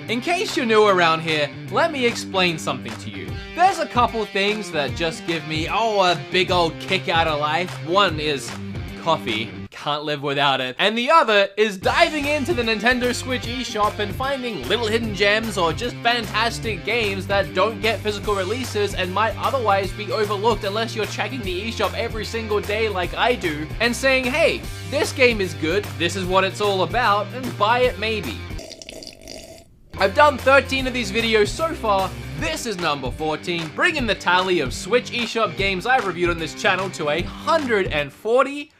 In case you're new around here, let me explain something to you. There's a couple things that just give me, a big old kick out of life. One is coffee. Can't live without it. And the other is diving into the Nintendo Switch eShop and finding little hidden gems or just fantastic games that don't get physical releases and might otherwise be overlooked unless you're checking the eShop every single day like I do and saying, hey, this game is good, this is what it's all about, and buy it maybe. I've done 13 of these videos so far. This is number 14, bringing the tally of Switch eShop games I've reviewed on this channel to 140.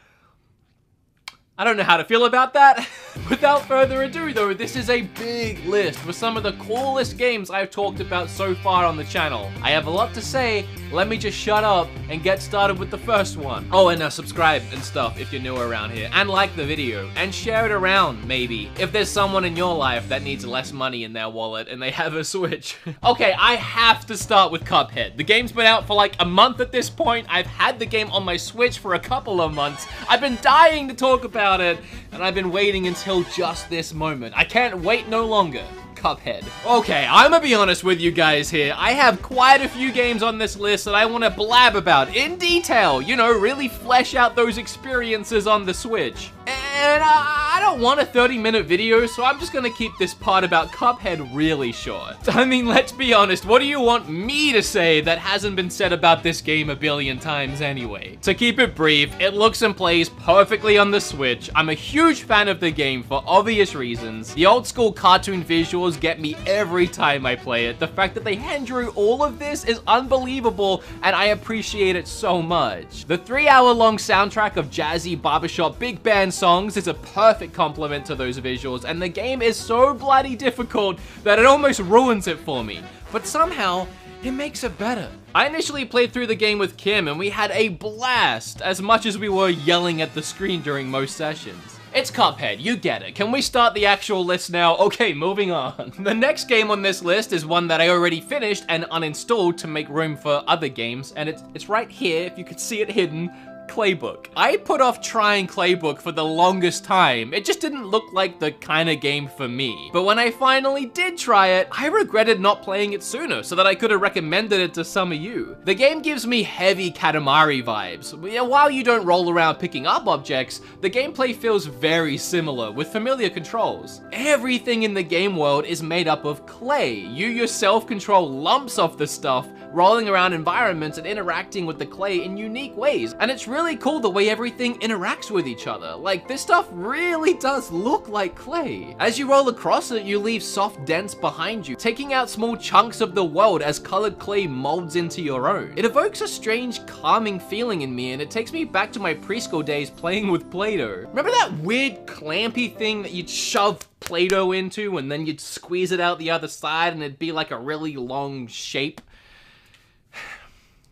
I don't know how to feel about that. Without further ado though, this is a big list with some of the coolest games I've talked about so far on the channel. I have a lot to say, let me just shut up and get started with the first one. Oh, and subscribe and stuff if you're new around here, and like the video, and share it around maybe, if there's someone in your life that needs less money in their wallet and they have a Switch. Okay, I have to start with Cuphead. The game's been out for like a month at this point. I've had the game on my Switch for a couple of months. I've been dying to talk about it, and I've been waiting until just this moment. I can't wait no longer. Cuphead. Okay, I'm gonna be honest with you guys here. I have quite a few games on this list that I want to blab about in detail. You know, really flesh out those experiences on the Switch. And I don't want a 30-minute video, so I'm just gonna keep this part about Cuphead really short. I mean, let's be honest, what do you want me to say that hasn't been said about this game a billion times anyway? To keep it brief, it looks and plays perfectly on the Switch. I'm a huge fan of the game for obvious reasons. The old school cartoon visuals get me every time I play it. The fact that they hand drew all of this is unbelievable, and I appreciate it so much. The 3-hour-long soundtrack of jazzy barbershop big band songs is a perfect complement to those visuals, and the game is so bloody difficult that it almost ruins it for me. But somehow, it makes it better. I initially played through the game with Kim, and we had a blast, as much as we were yelling at the screen during most sessions. It's Cuphead, you get it. Can we start the actual list now? Okay, moving on. The next game on this list is one that I already finished and uninstalled to make room for other games, and it's right here, if you could see it hidden. Claybook. I put off trying Claybook for the longest time. It just didn't look like the kind of game for me. But when I finally did try it, I regretted not playing it sooner so that I could have recommended it to some of you. The game gives me heavy Katamari vibes. While you don't roll around picking up objects, the gameplay feels very similar with familiar controls. Everything in the game world is made up of clay. You yourself control lumps of the stuff, rolling around environments and interacting with the clay in unique ways. And it's really cool the way everything interacts with each other. Like, this stuff really does look like clay. As you roll across it, you leave soft dents behind you, taking out small chunks of the world as colored clay molds into your own. It evokes a strange, calming feeling in me, and it takes me back to my preschool days playing with Play-Doh. Remember that weird clampy thing that you'd shove Play-Doh into and then you'd squeeze it out the other side and it'd be like a really long shape?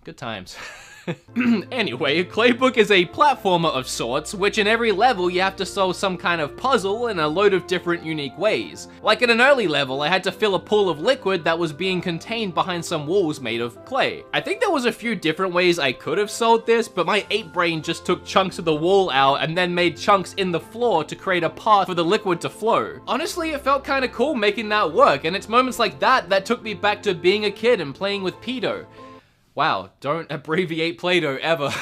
Good times. Anyway, Claybook is a platformer of sorts, which in every level you have to solve some kind of puzzle in a load of different unique ways. Like in an early level, I had to fill a pool of liquid that was being contained behind some walls made of clay. I think there was a few different ways I could have solved this, but my ape brain just took chunks of the wall out and then made chunks in the floor to create a path for the liquid to flow. Honestly, it felt kinda cool making that work, and it's moments like that that took me back to being a kid and playing with Pedo. Wow, don't abbreviate Play-Doh ever.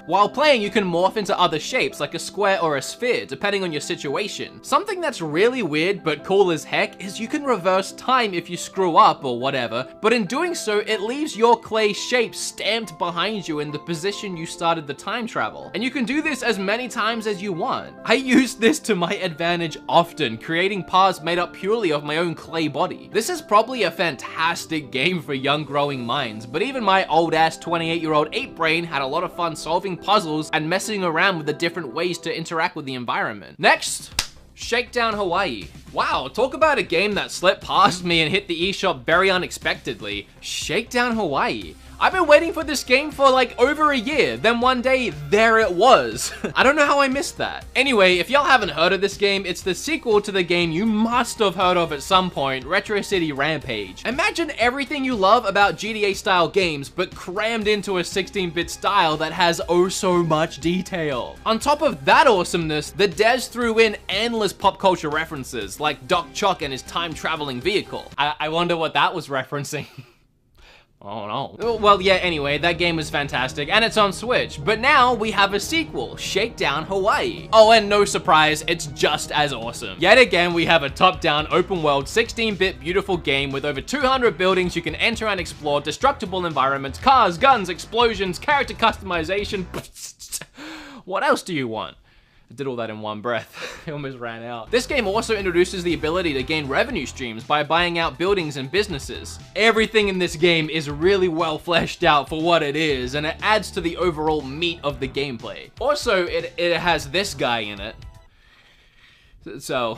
While playing, you can morph into other shapes, like a square or a sphere, depending on your situation. Something that's really weird but cool as heck is you can reverse time if you screw up or whatever, but in doing so, it leaves your clay shape stamped behind you in the position you started the time travel. And you can do this as many times as you want. I use this to my advantage often, creating paths made up purely of my own clay body. This is probably a fantastic game for young growing minds, but even my old-ass 28-year-old ape brain had a lot of fun solving puzzles and messing around with the different ways to interact with the environment. Next, Shakedown Hawaii. Wow, talk about a game that slipped past me and hit the eShop very unexpectedly. Shakedown Hawaii. I've been waiting for this game for like over a year, then one day, there it was. I don't know how I missed that. Anyway, if y'all haven't heard of this game, it's the sequel to the game you must have heard of at some point, Retro City Rampage. Imagine everything you love about GTA-style games, but crammed into a 16-bit style that has oh so much detail. On top of that awesomeness, the devs threw in endless pop culture references, like Doc Chuck and his time-traveling vehicle. I wonder what that was referencing. Oh no. Well, yeah, anyway, that game was fantastic, and it's on Switch. But now we have a sequel, Shakedown Hawaii. Oh, and no surprise, it's just as awesome. Yet again, we have a top-down, open-world, 16-bit beautiful game with over 200 buildings you can enter and explore, destructible environments, cars, guns, explosions, character customization. What else do you want? I did all that in one breath. I almost ran out. This game also introduces the ability to gain revenue streams by buying out buildings and businesses. Everything in this game is really well fleshed out for what it is, and it adds to the overall meat of the gameplay. Also, it has this guy in it. So...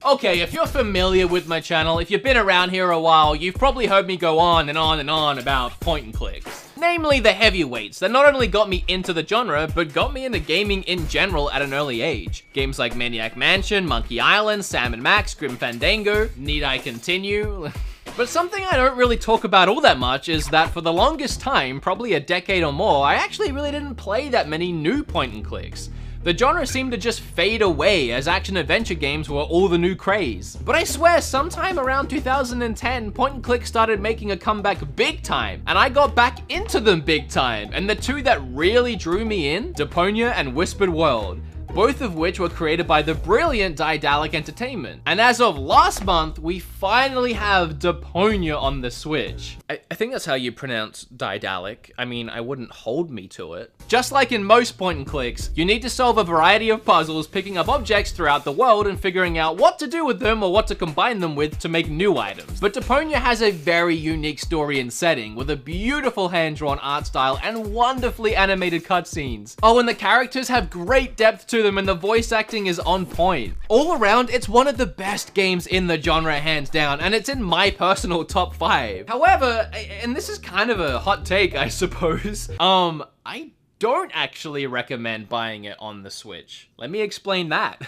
Okay, if you're familiar with my channel, if you've been around here a while, you've probably heard me go on and on and on about point and clicks. Namely the heavyweights that not only got me into the genre, but got me into gaming in general at an early age. Games like Maniac Mansion, Monkey Island, Sam & Max, Grim Fandango, need I continue? But something I don't really talk about all that much is that for the longest time, probably a decade or more, I actually really didn't play that many new point and clicks. The genre seemed to just fade away as action-adventure games were all the new craze. But I swear, sometime around 2010, point and click started making a comeback big time, and I got back into them big time. And the two that really drew me in, Deponia and Whispered World, both of which were created by the brilliant Daedalic Entertainment. And as of last month, we finally have Deponia on the Switch. I think that's how you pronounce Daedalic. I mean, I wouldn't hold me to it. Just like in most point and clicks, you need to solve a variety of puzzles, picking up objects throughout the world and figuring out what to do with them or what to combine them with to make new items. But Deponia has a very unique story and setting, with a beautiful hand-drawn art style and wonderfully animated cutscenes. Oh, and the characters have great depth to them, and the voice acting is on point. All around, it's one of the best games in the genre, hands down, and it's in my personal top 5. However, and this is kind of a hot take, I suppose, I don't actually recommend buying it on the Switch. Let me explain that.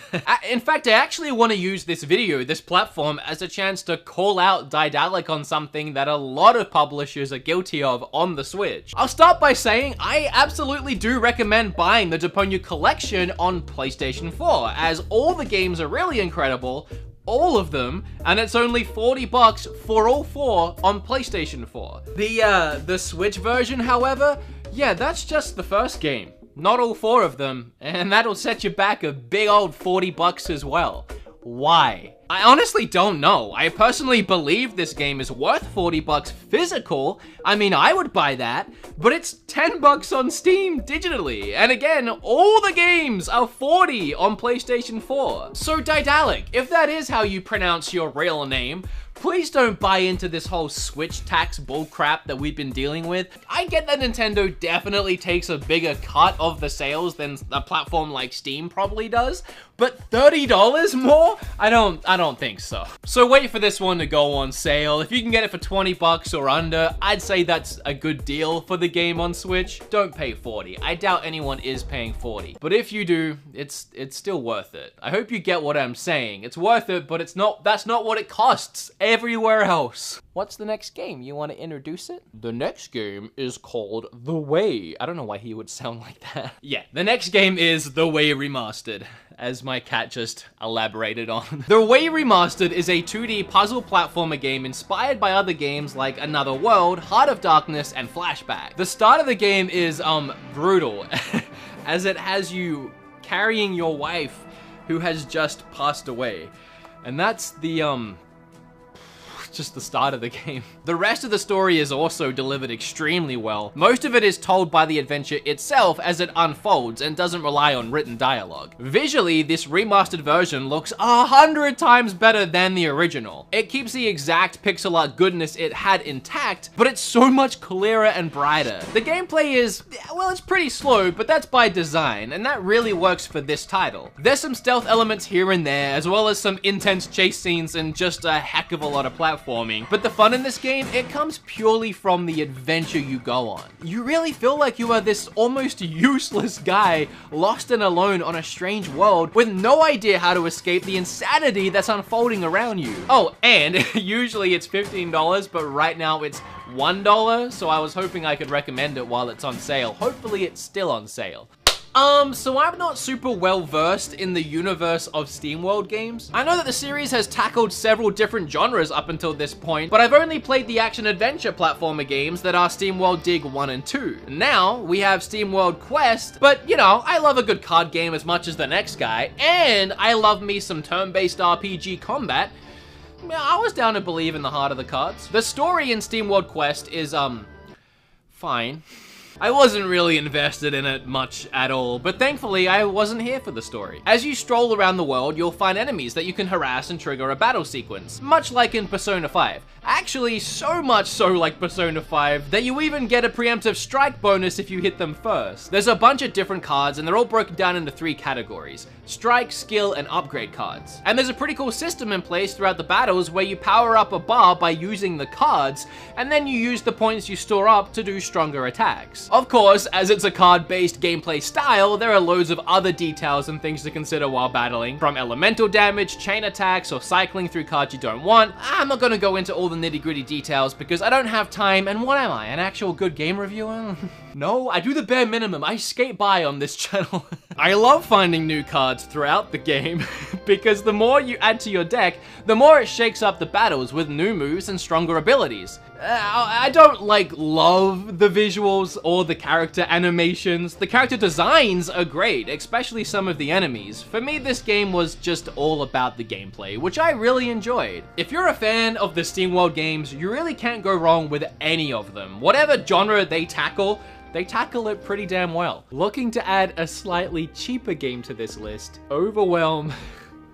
In fact, I actually want to use this video, this platform, as a chance to call out Daedalic on something that a lot of publishers are guilty of on the Switch. I'll start by saying I absolutely do recommend buying the Deponia collection on PlayStation 4, as all the games are really incredible, all of them, and it's only 40 bucks for all 4 on PlayStation 4. The Switch version, however, yeah, that's just the first game, not all 4 of them, and that'll set you back a big old 40 bucks as well. Why? I honestly don't know. I personally believe this game is worth 40 bucks physical. I mean, I would buy that, but it's 10 bucks on Steam digitally. And again, all the games are 40 on PlayStation 4. So Daedalic, if that is how you pronounce your real name, please don't buy into this whole Switch tax bullcrap that we've been dealing with. I get that Nintendo definitely takes a bigger cut of the sales than a platform like Steam probably does, but $30 more? I don't think so. So wait for this one to go on sale. If you can get it for 20 bucks or under, I'd say that's a good deal for the game on Switch. Don't pay 40. I doubt anyone is paying 40. But if you do, it's still worth it. I hope you get what I'm saying. It's worth it, but that's not what it costs everywhere else. What's the next game? You want to introduce it? The next game is called The Way. I don't know why he would sound like that. Yeah, the next game is The Way Remastered, as my cat just elaborated on. The Way Remastered is a 2D puzzle platformer game inspired by other games like Another World, Heart of Darkness, and Flashback. The start of the game is brutal, as it has you carrying your wife who has just passed away. And that's just the start of the game. The rest of the story is also delivered extremely well. Most of it is told by the adventure itself as it unfolds and doesn't rely on written dialogue. Visually, this remastered version looks 100 times better than the original. It keeps the exact pixel art goodness it had intact, but it's so much clearer and brighter. The gameplay is, well, it's pretty slow, but that's by design, and that really works for this title. There's some stealth elements here and there, as well as some intense chase scenes and just a heck of a lot of platforming. platforming, but the fun in this game, it comes purely from the adventure you go on. You really feel like you are this almost useless guy lost and alone on a strange world with no idea how to escape the insanity that's unfolding around you. Oh, and usually it's $15, but right now it's $1, so I was hoping I could recommend it while it's on sale. Hopefully it's still on sale. So I'm not super well versed in the universe of SteamWorld games. I know that the series has tackled several different genres up until this point, but I've only played the action-adventure platformer games that are SteamWorld Dig 1 and 2. Now, we have SteamWorld Quest, but you know, I love a good card game as much as the next guy, and I love me some turn-based RPG combat. I was down to believe in the heart of the cards. The story in SteamWorld Quest is, fine. I wasn't really invested in it much at all, but thankfully I wasn't here for the story. As you stroll around the world, you'll find enemies that you can harass and trigger a battle sequence, much like in Persona 5. Actually, so much so like Persona 5 that you even get a preemptive strike bonus if you hit them first. There's a bunch of different cards and they're all broken down into 3 categories: strike, skill, and upgrade cards. And there's a pretty cool system in place throughout the battles where you power up a bar by using the cards, and then you use the points you store up to do stronger attacks. Of course, as it's a card-based gameplay style, there are loads of other details and things to consider while battling, from elemental damage, chain attacks, or cycling through cards you don't want. I'm not gonna go into all the nitty-gritty details because I don't have time, and what am I, an actual good game reviewer? No, I do the bare minimum. I skate by on this channel. I love finding new cards throughout the game because the more you add to your deck, the more it shakes up the battles with new moves and stronger abilities. I don't love the visuals or the character animations. The character designs are great, especially some of the enemies. For me, this game was just all about the gameplay, which I really enjoyed. If you're a fan of the SteamWorld games, you really can't go wrong with any of them. Whatever genre they tackle it pretty damn well. Looking to add a slightly cheaper game to this list, Overwhelm,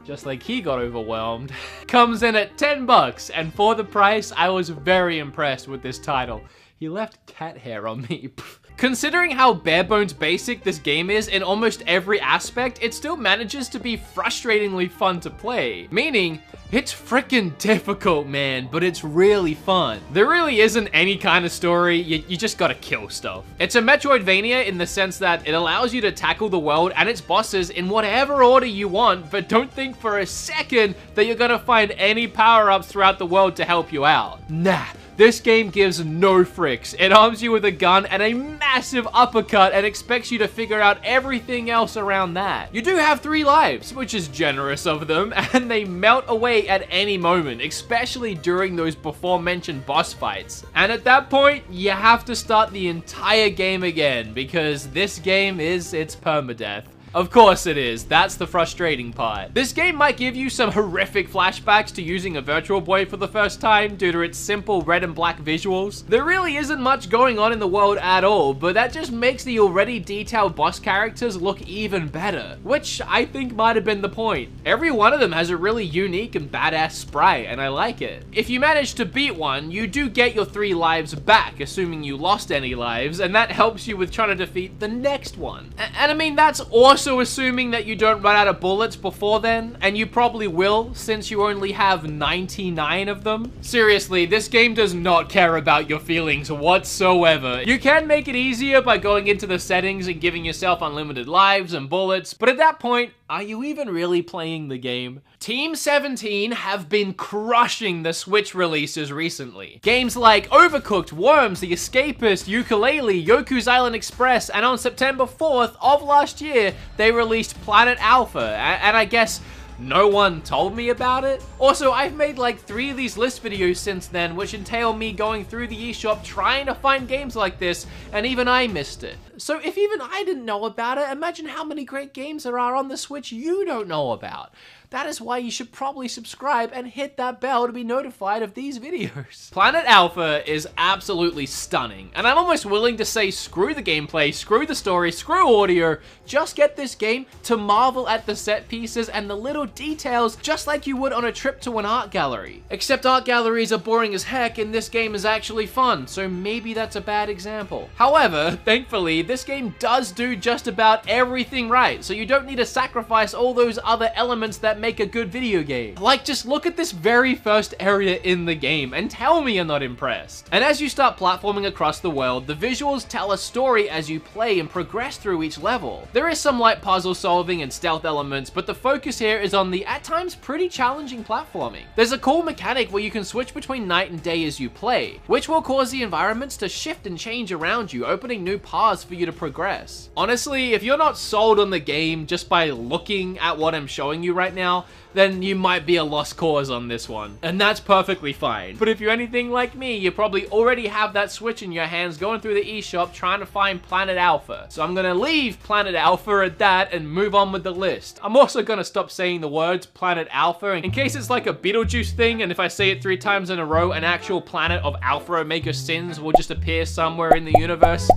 just like he got overwhelmed, comes in at $10, and for the price, I was very impressed with this title. He left cat hair on me. Considering how bare bones basic this game is in almost every aspect, it still manages to be frustratingly fun to play. Meaning, it's freaking difficult, man, but it's really fun. There really isn't any kind of story, you just gotta kill stuff. It's a Metroidvania in the sense that it allows you to tackle the world and its bosses in whatever order you want, but don't think for a second that you're gonna find any power-ups throughout the world to help you out. Nah. This game gives no fricks. It arms you with a gun and a massive uppercut and expects you to figure out everything else around that. You do have 3 lives, which is generous of them, and they melt away at any moment, especially during those before-mentioned boss fights. And at that point, you have to start the entire game again, because this game is its permadeath. Of course it is, that's the frustrating part. This game might give you some horrific flashbacks to using a Virtual Boy for the first time due to its simple red and black visuals. There really isn't much going on in the world at all, but that just makes the already detailed boss characters look even better, which I think might have been the point. Every one of them has a really unique and badass sprite, and I like it. If you manage to beat one, you do get your 3 lives back, assuming you lost any lives, and that helps you with trying to defeat the next one. And I mean, that's awesome. Also assuming that you don't run out of bullets before then, and you probably will since you only have 99 of them. Seriously, this game does not care about your feelings whatsoever. You can make it easier by going into the settings and giving yourself unlimited lives and bullets, but at that point, are you even really playing the game? Team 17 have been crushing the Switch releases recently. Games like Overcooked, Worms, The Escapist, Yooka-Laylee, Yoku's Island Express, and on September 4th of last year, they released Planet Alpha, and I guess no one told me about it? Also, I've made like 3 of these list videos since then, which entail me going through the eShop trying to find games like this, and even I missed it. So if even I didn't know about it, imagine how many great games there are on the Switch you don't know about. That is why you should probably subscribe and hit that bell to be notified of these videos. Planet Alpha is absolutely stunning, and I'm almost willing to say screw the gameplay, screw the story, screw audio, just get this game to marvel at the set pieces and the little details just like you would on a trip to an art gallery. Except art galleries are boring as heck and this game is actually fun, so maybe that's a bad example. However, thankfully, this game does do just about everything right, so you don't need to sacrifice all those other elements that make a good video game. Like, just look at this very first area in the game and tell me you're not impressed. And as you start platforming across the world, the visuals tell a story as you play and progress through each level. There is some light puzzle solving and stealth elements, but the focus here is on the, at times, pretty challenging platforming. There's a cool mechanic where you can switch between night and day as you play, which will cause the environments to shift and change around you, opening new paths for you to progress. Honestly, if you're not sold on the game just by looking at what I'm showing you right now, then you might be a lost cause on this one. And that's perfectly fine. But if you're anything like me, you probably already have that Switch in your hands going through the eShop trying to find Planet Alpha. So I'm gonna leave Planet Alpha at that and move on with the list. I'm also gonna stop saying the words Planet Alpha in case it's like a Beetlejuice thing, and if I say it 3 times in a row, an actual planet of Alpha Omega Sins will just appear somewhere in the universe.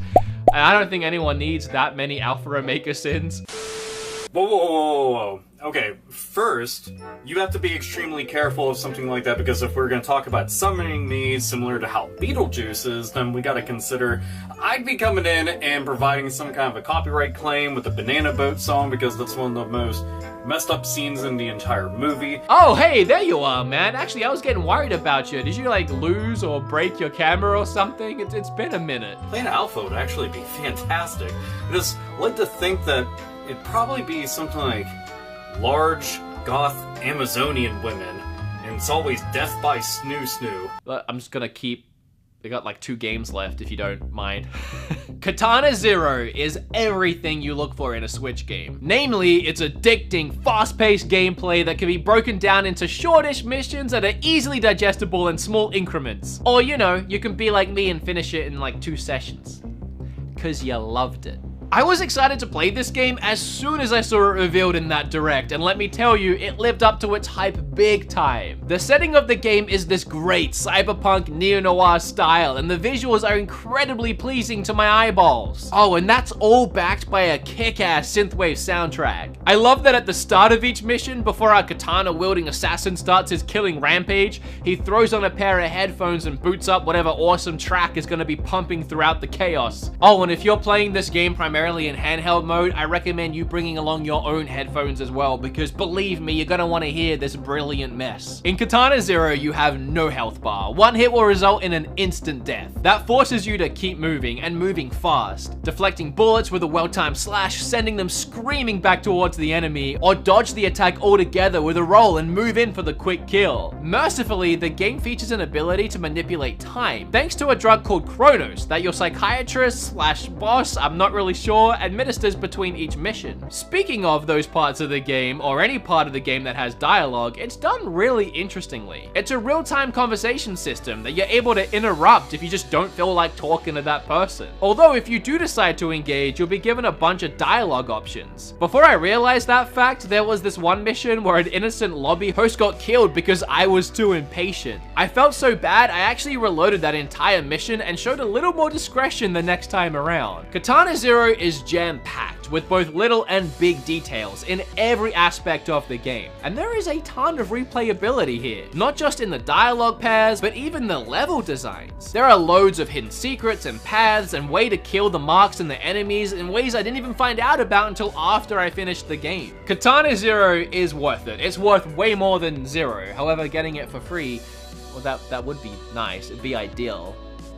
And I don't think anyone needs that many Alpha Omega Sins. Whoa, whoa, whoa, whoa. Okay, first, you have to be extremely careful of something like that, because if we're going to talk about summoning needs similar to how Beetlejuice is, then we got to consider I'd be coming in and providing some kind of a copyright claim with the Banana Boat song, because that's one of the most messed up scenes in the entire movie. Oh, hey, there you are, man. Actually, I was getting worried about you. Did you, like, lose or break your camera or something? It's been a minute. Planet Alpha would actually be fantastic. I just like to think that it'd probably be something like large, goth, Amazonian women, and it's always death by snoo snoo. I'm just gonna keep... We got like 2 games left, if you don't mind. Katana Zero is everything you look for in a Switch game. Namely, it's addicting, fast-paced gameplay that can be broken down into shortish missions that are easily digestible in small increments. Or, you know, you can be like me and finish it in like 2 sessions. 'Cause you loved it. I was excited to play this game as soon as I saw it revealed in that direct, and let me tell you, it lived up to its hype big time. The setting of the game is this great cyberpunk neo-noir style, and the visuals are incredibly pleasing to my eyeballs. Oh, and that's all backed by a kick-ass synthwave soundtrack. I love that at the start of each mission, before our katana-wielding assassin starts his killing rampage, he throws on a pair of headphones and boots up whatever awesome track is going to be pumping throughout the chaos. Oh, and if you're playing this game primarily in handheld mode, I recommend you bringing along your own headphones as well, because believe me, you're gonna want to hear this brilliant mess. In Katana Zero, you have no health bar. 1 hit will result in an instant death. That forces you to keep moving, and moving fast, deflecting bullets with a well-timed slash, sending them screaming back towards the enemy, or dodge the attack altogether with a roll and move in for the quick kill. Mercifully, the game features an ability to manipulate time, thanks to a drug called Chronos that your psychiatrist slash boss, I'm not really sure, administers between each mission. Speaking of those parts of the game, or any part of the game that has dialogue, it's done really interestingly. It's a real-time conversation system that you're able to interrupt if you just don't feel like talking to that person. Although if you do decide to engage, you'll be given a bunch of dialogue options. Before I realized that fact, there was this one mission where an innocent lobby host got killed because I was too impatient. I felt so bad, I actually reloaded that entire mission and showed a little more discretion the next time around. Katana Zero is jam-packed with both little and big details in every aspect of the game. And there is a ton of replayability here, not just in the dialogue pairs, but even the level designs. There are loads of hidden secrets and paths and way to kill the marks and the enemies in ways I didn't even find out about until after I finished the game. Katana Zero is worth it. It's worth way more than Zero. However, getting it for free, well, that would be nice. It'd be ideal.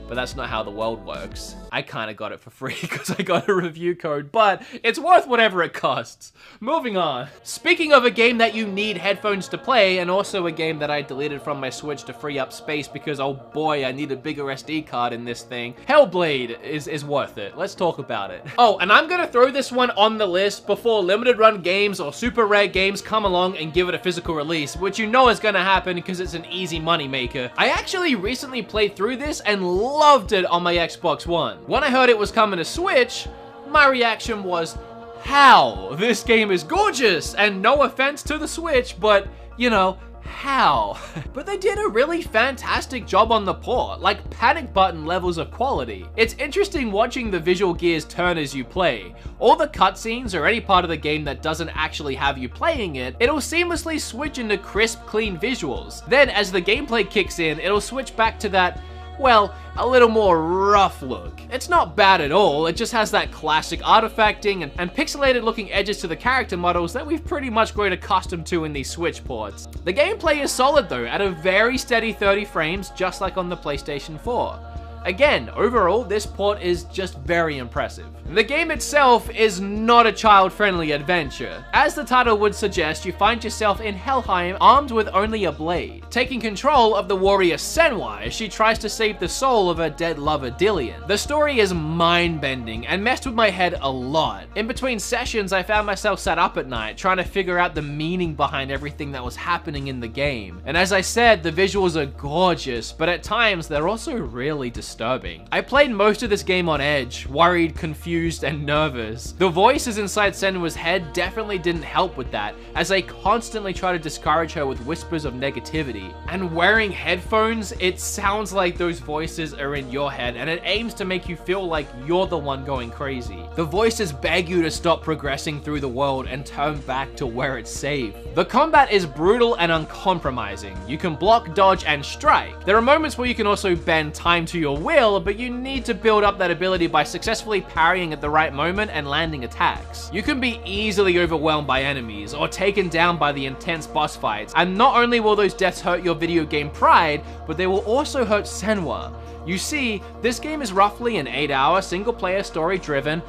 But that's not how the world works. I kinda got it for free because I got a review code, but it's worth whatever it costs. Moving on. Speaking of a game that you need headphones to play, and also a game that I deleted from my Switch to free up space because, oh boy, I need a bigger SD card in this thing. Hellblade is worth it. Let's talk about it. Oh, and I'm gonna throw this one on the list before limited run games or super rare games come along and give it a physical release, which you know is gonna happen because it's an easy money maker. I actually recently played through this and loved it on my Xbox One. When I heard it was coming to Switch, my reaction was, how? This game is gorgeous, and no offense to the Switch, but, you know, how? But they did a really fantastic job on the port, like panic button levels of quality. It's interesting watching the visual gears turn as you play. All the cutscenes or any part of the game that doesn't actually have you playing it, it'll seamlessly switch into crisp, clean visuals. Then as the gameplay kicks in, it'll switch back to that, well, a little more rough look. It's not bad at all, it just has that classic artifacting and pixelated looking edges to the character models that we've pretty much grown accustomed to in these Switch ports. The gameplay is solid though, at a very steady 30 frames, just like on the PlayStation 4. Again, overall, this port is just very impressive. The game itself is not a child-friendly adventure. As the title would suggest, you find yourself in Helheim armed with only a blade, taking control of the warrior Senwa as she tries to save the soul of her dead lover Dillion. The story is mind-bending and messed with my head a lot. In between sessions, I found myself sat up at night trying to figure out the meaning behind everything that was happening in the game. And as I said, the visuals are gorgeous, but at times they're also really disturbing. I played most of this game on edge, worried, confused, and nervous. The voices inside Senwa's head definitely didn't help with that, as they constantly try to discourage her with whispers of negativity. And wearing headphones, it sounds like those voices are in your head, and it aims to make you feel like you're the one going crazy. The voices beg you to stop progressing through the world and turn back to where it's safe. The combat is brutal and uncompromising. You can block, dodge, and strike. There are moments where you can also bend time to your will, but you need to build up that ability by successfully parrying at the right moment and landing attacks. You can be easily overwhelmed by enemies or taken down by the intense boss fights, and not only will those deaths hurt your video game pride, but they will also hurt Senwa. You see, this game is roughly an 8-hour single-player story-driven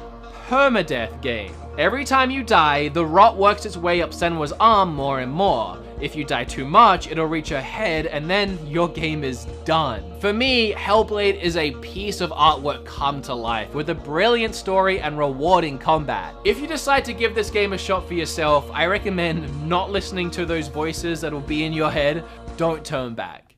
permadeath game. Every time you die, the rot works its way up Senwa's arm more and more. If you die too much, it'll reach her head, and then your game is done. For me, Hellblade is a piece of artwork come to life, with a brilliant story and rewarding combat. If you decide to give this game a shot for yourself, I recommend not listening to those voices that'll be in your head. Don't turn back.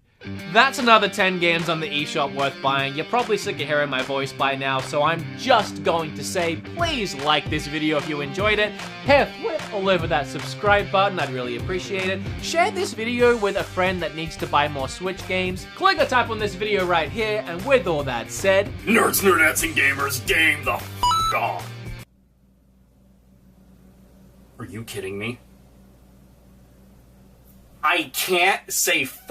That's another 10 games on the eShop worth buying. You're probably sick of hearing my voice by now, so I'm just going to say, please like this video if you enjoyed it. Hey, flip all over that subscribe button, I'd really appreciate it. Share this video with a friend that needs to buy more Switch games. Click or tap on this video right here, and with all that said, Nerds, nerdettes, and gamers, game the f*** off. Are you kidding me? I can't say f***